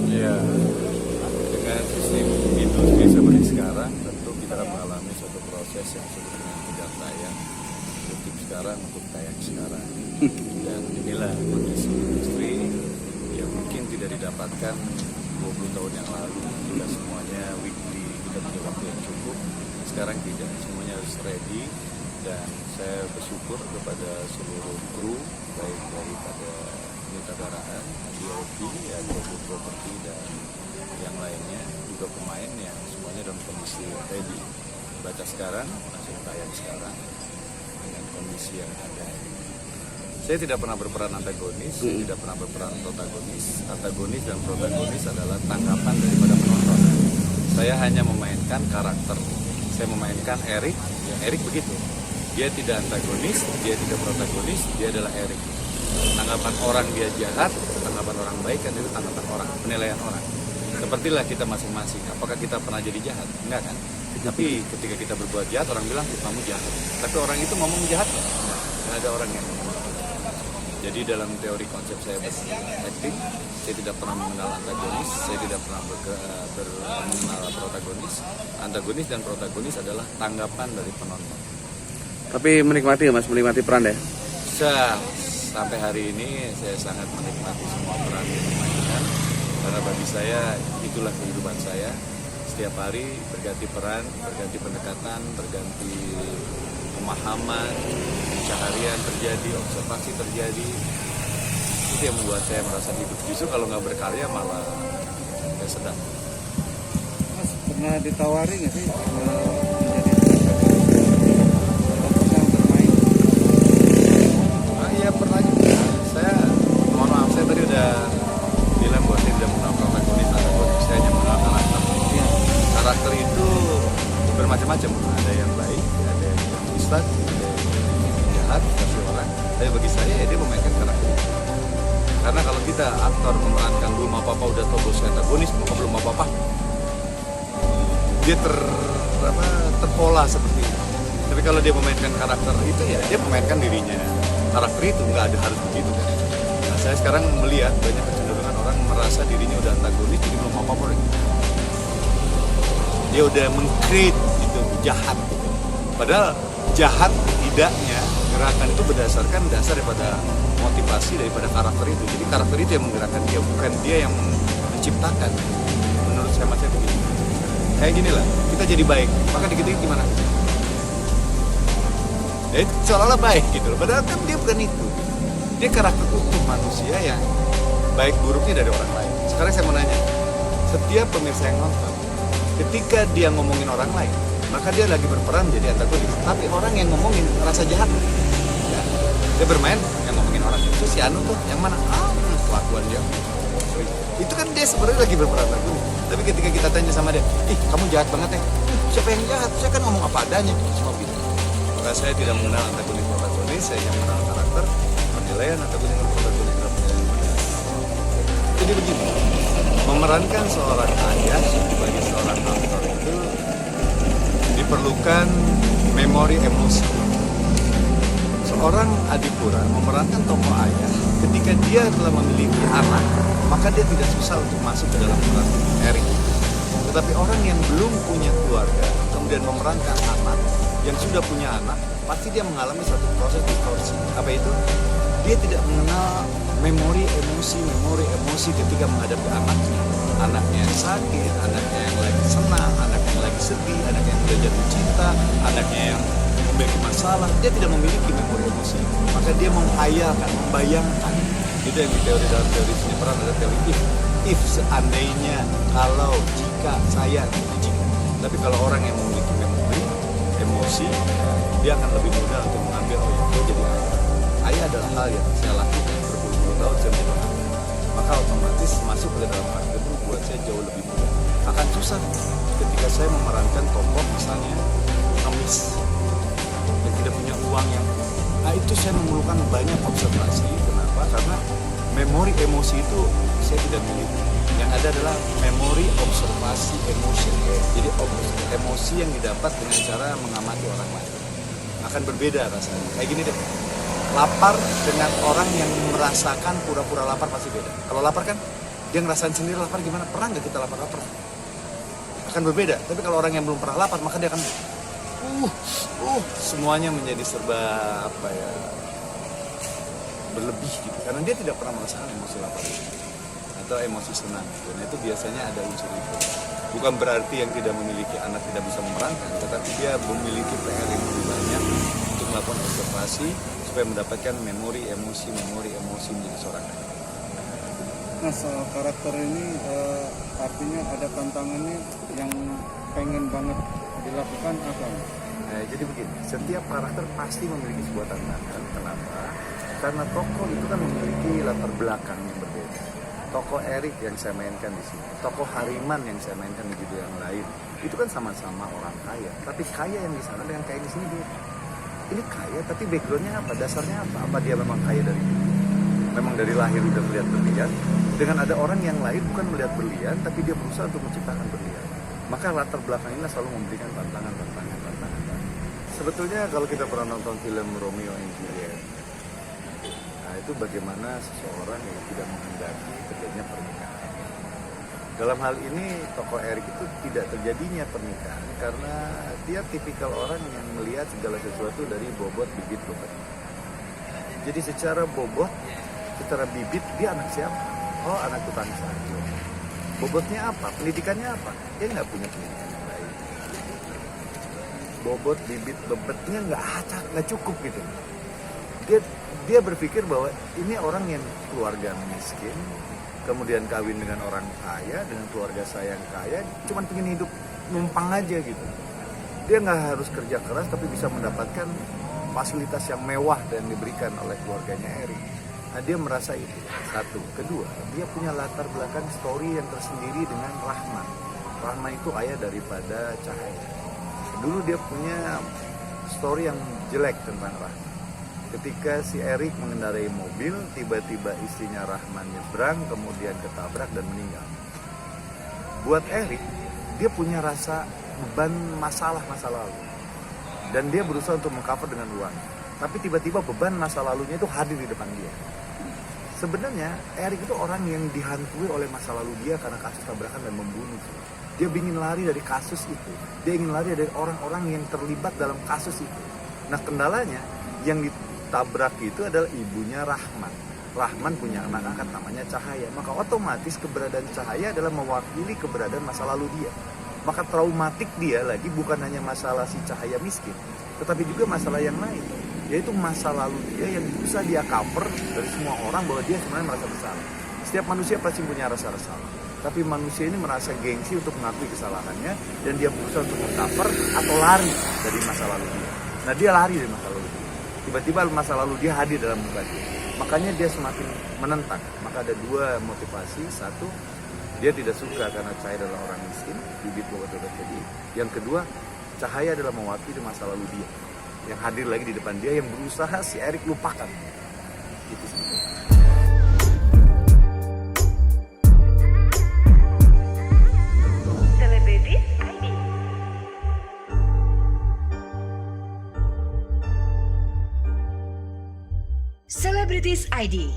Ya, dengan sistem industri seperti sekarang, tentu kita akan mengalami suatu proses yang sebetulnya tidak tayang, kutip sekarang untuk tayang sekarang. Dan inilah kondisi industri yang mungkin tidak didapatkan 20 tahun yang lalu. Kita semuanya weekly, kita punya waktu yang cukup. Sekarang tidak, semuanya harus ready. Dan saya bersyukur kepada seluruh kru, baik daripada unit kendaraan, DOP, ataupun properti dan yang lainnya, juga pemain yang semuanya dalam kondisi ready. Baca sekarang, langsung tayang sekarang dengan kondisi yang ada. Saya tidak pernah berperan antagonis, saya tidak pernah berperan protagonis. Antagonis dan protagonis adalah tanggapan daripada penonton. Saya hanya memainkan karakter. Saya memainkan Erik, ya Erik begitu. Dia tidak antagonis, dia tidak protagonis, dia adalah Erik. Tanggapan orang dia jahat, tanggapan orang baik kan itu tanggapan orang, penilaian orang. Sepertilah kita masing-masing. Apakah kita pernah jadi jahat? Enggak kan? Tapi ketika kita berbuat jahat, orang bilang kamu jahat. Tapi orang itu ngomong jahat nggak? Nggak ada orang yang ngomong. Jadi dalam teori konsep saya berakting, saya tidak pernah mengenal antagonis, saya tidak pernah mengenal protagonis. Antagonis dan protagonis adalah tanggapan dari penonton. Tapi menikmati ya Mas, menikmati peran ya? Sampai hari ini saya sangat menikmati semua peran yang dimainkan. Karena bagi saya itulah kehidupan saya. Setiap hari berganti peran, berganti pendekatan, berganti pemahaman, pencaharian terjadi, observasi terjadi. Itu yang membuat saya merasa hidup. Justru kalau nggak berkarya malah nggak sedap. Mas pernah ditawari nggak sih Iya pernah juga. Saya mohon maaf, saya tadi udah bilang bahwa saya tidak mengenal protagonis atau saya hanya mengenal karakter. Karakter itu bermacam-macam. Ada yang baik, ada yang ustad, ada yang jahat, kasih orang. Tapi bagi saya dia memainkan karakter. Karena kalau kita aktor memerankan belum apa-apa udah tahu bos antagonis, maka belum apa-apa. Dia terpola seperti itu. Tapi kalau dia memainkan karakter itu ya dia memainkan dirinya. Karakter itu nggak ada harus begitu kan. Nah, saya sekarang melihat banyak kecenderungan orang merasa dirinya udah antagonis jadi belum apa-apa lagi. Dia udah meng-create itu jahat gitu. Padahal jahat tidaknya gerakan itu berdasarkan dasar daripada motivasi daripada karakter itu. Jadi karakter itu yang menggerakkan dia, bukan dia yang menciptakan. Menurut saya macam begitu. Kayak gini lah, kita jadi baik, maka dikit-dikit gimana? Ya seolah-olah baik gitu loh, padahal kan dia bukan itu. Dia karakter utuh manusia yang baik buruknya dari orang lain. Sekarang saya mau nanya, setiap pemirsa yang nonton, ketika dia ngomongin orang lain, maka dia lagi berperan menjadi antagonis. Tapi orang yang ngomongin rasa jahat, ya, dia bermain yang ngomongin orang itu si Anu tuh yang mana? Kelakuan dia. Itu kan dia sebenarnya lagi berperan antagonis. Tapi ketika kita tanya sama dia, kamu jahat banget ya. Siapa yang jahat? Saya kan ngomong apa adanya. Semua gitu. Maka saya tidak mengenal antagonis protagonis, saya hanya mengenal karakter, penilaian antagonis dan protagonis adalah penilaian pada. Jadi begini, memerankan seorang ayah sebagai seorang aktor itu diperlukan memori emosi. Seorang Adipura memerankan tokoh ayah ketika dia telah memiliki anak, maka dia tidak susah untuk masuk ke dalam peran Erik. Tetapi orang yang belum punya keluarga kemudian memerankan anak yang sudah punya anak, pasti dia mengalami suatu proses distorsi. Apa itu? Dia tidak mengenal memori emosi ketika menghadapi anaknya. Anaknya yang sakit, anaknya yang lagi senang, anaknya yang lagi sedih, anaknya yang sudah jatuh cinta, anaknya yang memiliki masalah. Dia tidak memiliki memori emosi. Maka dia menghayalkan, membayangkan. Itu yang di teori dalam teori seni peran ada teori if seandainya, kalau, jika, saya, jika. Tapi kalau orang yang memiliki memori emosi, dia akan lebih mudah untuk mengambil gue jadi ayah. Ayah adalah hal yang saya lakukan berpuluh-puluh tahun saya menjadi ayah. Maka otomatis masuk ke dalam karakter itu buat saya jauh lebih mudah. Akan susah ketika saya memerankan tokoh misalnya pengemis yang tidak punya uang yang, itu saya memerlukan banyak observasi. Kenapa? Karena memori emosi itu saya tidak miliki. Yang ada adalah memori observasi emotion. Jadi emosi yang didapat dengan cara mengamati orang lain akan berbeda rasanya. Kayak gini deh, lapar dengan orang yang merasakan pura-pura lapar pasti beda. Kalau lapar kan Dia ngerasain sendiri lapar gimana, pernah nggak kita lapar-lapar? Akan berbeda. Tapi kalau orang yang belum pernah lapar, maka dia akan semuanya menjadi serba berlebih gitu. Karena dia tidak pernah merasakan emosi lapar itu, atau emosi senang. Dan itu biasanya ada unsur itu. Bukan berarti yang tidak memiliki anak tidak bisa memerankan, tetapi dia memiliki PR yang lebih banyak untuk melakukan observasi supaya mendapatkan memori emosi menjadi seorang anak. Nah, soal karakter ini artinya ada tantangannya yang pengen banget dilakukan apa? Nah, jadi begini, setiap karakter pasti memiliki sebuah tantangan. Kenapa? Karena tokoh itu kan memiliki latar belakang yang berbeda. Tokoh Erik yang saya mainkan di sini, tokoh Hariman yang saya mainkan di judul yang lain, itu kan sama-sama orang kaya. Tapi kaya yang di sana dengan kaya di sini beda. Ini kaya, tapi backgroundnya apa? Dasarnya apa? Apa dia memang kaya dari dulu? Memang dari lahir udah melihat berlian? Dengan ada orang yang lain bukan melihat berlian, tapi dia berusaha untuk menciptakan berlian. Maka latar belakang ini selalu memberikan tantangan. Sebetulnya kalau kita pernah nonton film Romeo and Juliet, nah itu bagaimana seseorang yang tidak menghendaki terjadinya pernikahan. Dalam hal ini tokoh Erik itu tidak terjadinya pernikahan karena dia tipikal orang yang melihat segala sesuatu dari bobot, bibit, bobot. Jadi secara bobot, secara bibit dia anak siapa? Oh, anak tukang sayur. Bobotnya apa? Pendidikannya apa? Dia nggak punya pendidikan yang baik. Bobot, bibit, bebetnya nggak cukup gitu. Dia berpikir bahwa ini orang yang keluarga miskin, kemudian kawin dengan orang kaya, dengan keluarga saya yang kaya, cuman pengen hidup numpang aja gitu. Dia nggak harus kerja keras tapi bisa mendapatkan fasilitas yang mewah dan diberikan oleh keluarganya Erik. Nah, dia merasa itu. Satu. Kedua, dia punya latar belakang story yang tersendiri dengan Rahman. Rahman itu ayah daripada Cahaya. Dulu dia punya story yang jelek tentang Rahman. Ketika si Erik mengendarai mobil, tiba-tiba istrinya Rahman nyebrang, kemudian ketabrak dan meninggal. Buat Erik, dia punya rasa beban masa lalu. Dan dia berusaha untuk mengcover dengan uang. Tapi tiba-tiba beban masa lalunya itu hadir di depan dia. Sebenarnya Erik itu orang yang dihantui oleh masa lalu dia karena kasus tabrakan dan membunuh. Dia ingin lari dari kasus itu. Dia ingin lari dari orang-orang yang terlibat dalam kasus itu. Nah, kendalanya yang ditabrak itu adalah ibunya Rahman. Rahman punya anak angkat namanya Cahaya. Maka otomatis keberadaan Cahaya adalah mewakili keberadaan masa lalu dia. Maka traumatik dia lagi bukan hanya masalah si Cahaya miskin, tetapi juga masalah yang lain, yaitu masa lalu dia yang bisa dia cover dari semua orang bahwa dia sebenarnya merasa bersalah. Setiap manusia pasti punya rasa bersalah, tapi manusia ini merasa gengsi untuk mengakui kesalahannya dan dia berusaha untuk mengcover atau lari dari masa lalu dia. Nah, dia lari dari masa lalu dia. Tiba-tiba masa lalu dia hadir dalam muka dia. Makanya dia semakin menentang. Maka ada dua motivasi. Satu, dia tidak suka karena Cahaya adalah orang miskin, bibit bobot jadi. Yang kedua, Cahaya adalah mewakili masa lalu dia yang hadir lagi di depan dia, yang berusaha si Erik lupakan. Itu sebetulnya. Celebrities ID